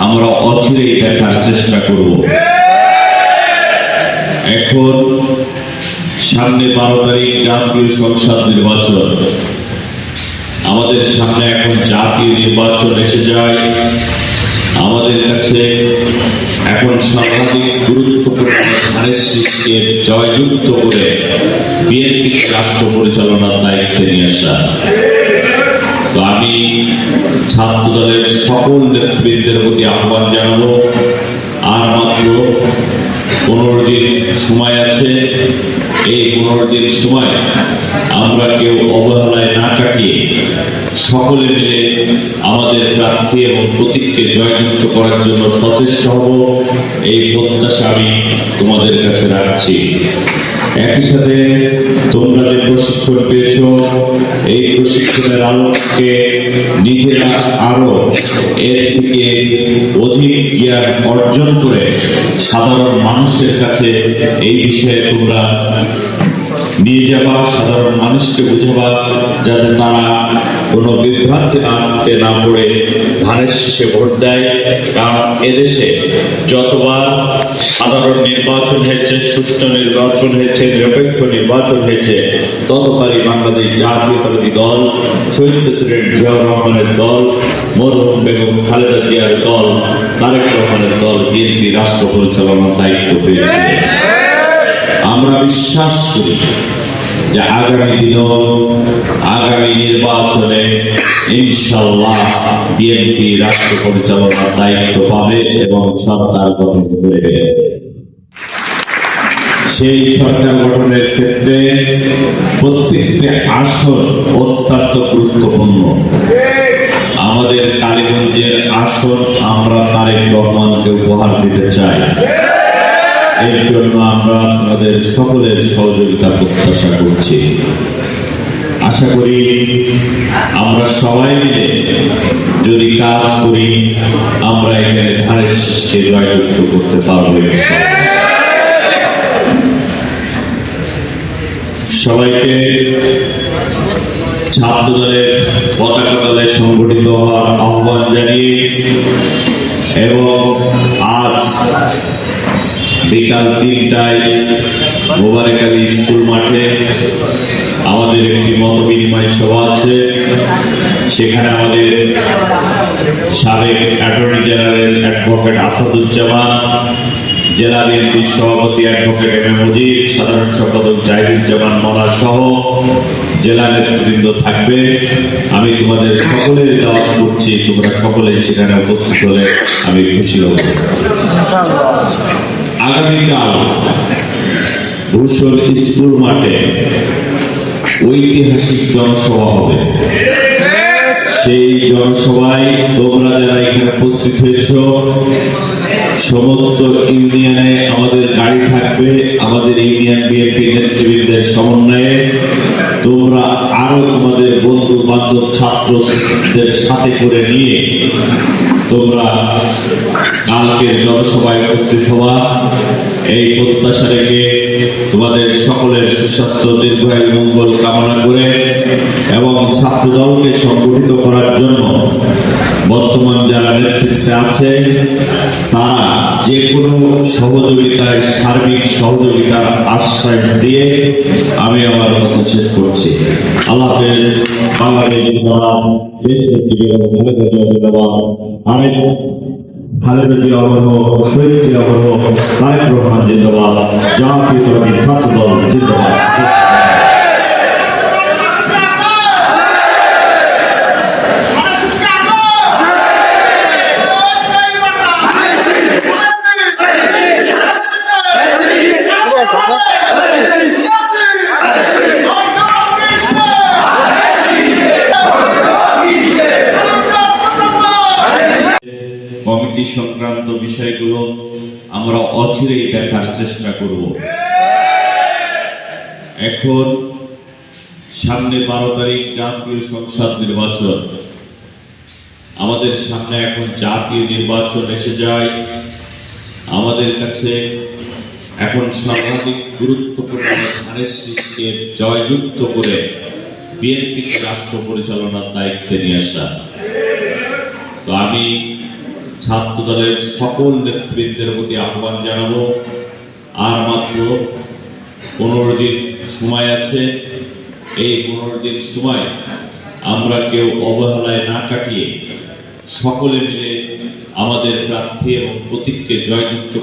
আমরা অচিরেই দেখার চেষ্টা করব। এখন সামনে 12 তারিখ জাতীয় সংসদ নির্বাচন। আমাদের সামনে এখন জাতীয় নির্বাচন এসে যায়। আমাদের কাছে এখন সর্বাধিক গুরুত্বপূর্ণ ধানের শীষকে জয়যুক্ত করে বিএনপিকে রাষ্ট্র পরিচালনার দায়িত্বে নিয়ে আসা। তো আমি ছাত্র দলের সকল নেতৃবৃন্দের প্রতি আহ্বান জানাবো, আর মাত্র 15 দিন সময় আছে। এই 15 দিন সময় আমরা কেউ অবহেলায় না কাটিয়ে সকলে মিলে আমাদের প্রার্থী এবং প্রতীককে জয়যুক্ত করার জন্য সচেষ্ট হব, এই প্রত্যাশা আমি তোমাদের কাছে রাখছি। একই সাথে তোমরা যে প্রশিক্ষণ পেয়েছ, এই প্রশিক্ষণের আলোকে নিজেরা আরো এর থেকে অধিক জ্ঞান অর্জন করে সাধারণ মানুষের কাছে এই বিষয়ে তোমরা নিয়ে যাবা, সাধারণ মানুষকে বোঝাবা, যাতে তারা কোনো বিভ্রান্তি না পড়ে ধানের শীষে ভোট দেয়। কারণ এদেশে যতবার সাধারণ নির্বাচন হয়েছে, সুষ্ঠু নির্বাচন হয়েছে, নিরপেক্ষ নির্বাচন হয়েছে, ততবারই বাংলাদেশ জাতীয়তাবাদী দল, শহীদ প্রেসিডেন্ট জিয়াউর রহমানের দল, মরহুম বেগম খালেদা জিয়ার দল, তারেক রহমানের দল বিএনপি রাষ্ট্র পরিচালনার দায়িত্ব পেয়েছে। আমরা বিশ্বাস করি যে আগামী দিনও আগামী নির্বাচনে ইনশাআল্লাহ বিএনপি রাষ্ট্র পরিচালনার দায়িত্ব পাবে এবং সরকার গঠন করবে। সেই সরকার গঠনের ক্ষেত্রে প্রত্যেকটি আসন অত্যন্ত গুরুত্বপূর্ণ। আমাদের কালীগঞ্জের আসন আমরা তারেক রহমানকে উপহার দিতে চাই। এর জন্য আমরা আপনাদের সকলের সহযোগিতা প্রত্যাশা করছি। আশা করি আমরা সবাই মিলে যদি কাজ করি, আমরা এখানে ধানের শীষকে জয়যুক্ত করতে পারবো। সবাইকে ছাত্র দলের পতাকা দলে সংগঠিত হওয়ার আহ্বান জানিয়ে এবং আজ বিকাল 3টায় মোবারক আলী স্কুল মাঠে আমাদের একটি মত বিনিময় সভা আছে। সেখানে আমাদের সাবেক অ্যাটর্নি জেনারেল অ্যাডভোকেট আসাদুজ্জামান, জেলা বিএনপির সভাপতি অ্যাডভোকেট এম এ মুজিব, সাধারণ সম্পাদক জাহিদুজ্জামান মনা সহ জেলা নেতৃবৃন্দ থাকবে। আমি তোমাদের সকলের দাওয়াত করছি, তোমরা সকলে সেখানে উপস্থিত হলে আমি খুশি হব। আগামীকাল ভূষণ স্কুল মাঠে ঐতিহাসিক জনসভা হবে। সেই জনসভায় তোমরা যারা এখানে উপস্থিত হয়েছ, সমস্ত ইউনিয়নে আমাদের গাড়ি থাকবে। আমাদের ইউনিয়ন বিএনপি নেতৃবৃন্দের সমন্বয়ে তোমরা আরো তোমাদের বন্ধু বান্ধব ছাত্রদের সাথে করে নিয়ে তোমরা কালকের জনসভায় উপস্থিত হওয়া, এই প্রত্যাশা রেখে তোমাদের সকলের সুস্বাস্থ্য, দীর্ঘায়ু, মঙ্গল কামনা করে এবং ছাত্র দলকে সংগঠিত করার জন্য বর্তমান যারা নেতৃত্বে আছে তারা যে কোনো সহযোগিতায়, সার্বিক সহযোগিতার আশ্বাস দিয়ে আমি আমার কথা শেষ করছি। আল্লাহ হাফেজ। বাংলাদেশ জিন্দাবাদ, দেশ নেত্রী বেগম খালেদা জিয়া জিন্দাবাদ, খালেদা জিয়া অমর হোক, শহীদ জিয়া অমর হোক, তারেক রহমান জিন্দাবাদ, জাতীয়তাবাদী ছাত্র দল জিন্দাবাদ। কমিটি সংক্রান্ত বিষয়গুলো আমরা অচিরেই দেখার চেষ্টা করব। এখন সামনে 12 তারিখ জাতীয় সংসদ নির্বাচন। আমাদের সামনে এখন জাতীয় নির্বাচন এসে যায়। আমাদের কাছে এখন সর্বাধিক গুরুত্বপূর্ণ ধানের শীষকে জয়যুক্ত করে বিএনপিকে রাষ্ট্র পরিচালনার দায়িত্বে নিয়ে আসা। তো আমি ছাত্র দলের সকল নেতৃবৃন্দের প্রতি আহ্বান জানাবো, আর মাত্র 15 দিন সময় আছে। এই 15 দিন সময় আমরা কেউ অবহেলায় না কাটিয়ে সকলে মিলে আমাদের প্রার্থী এবং প্রতীককে জয়যুক্ত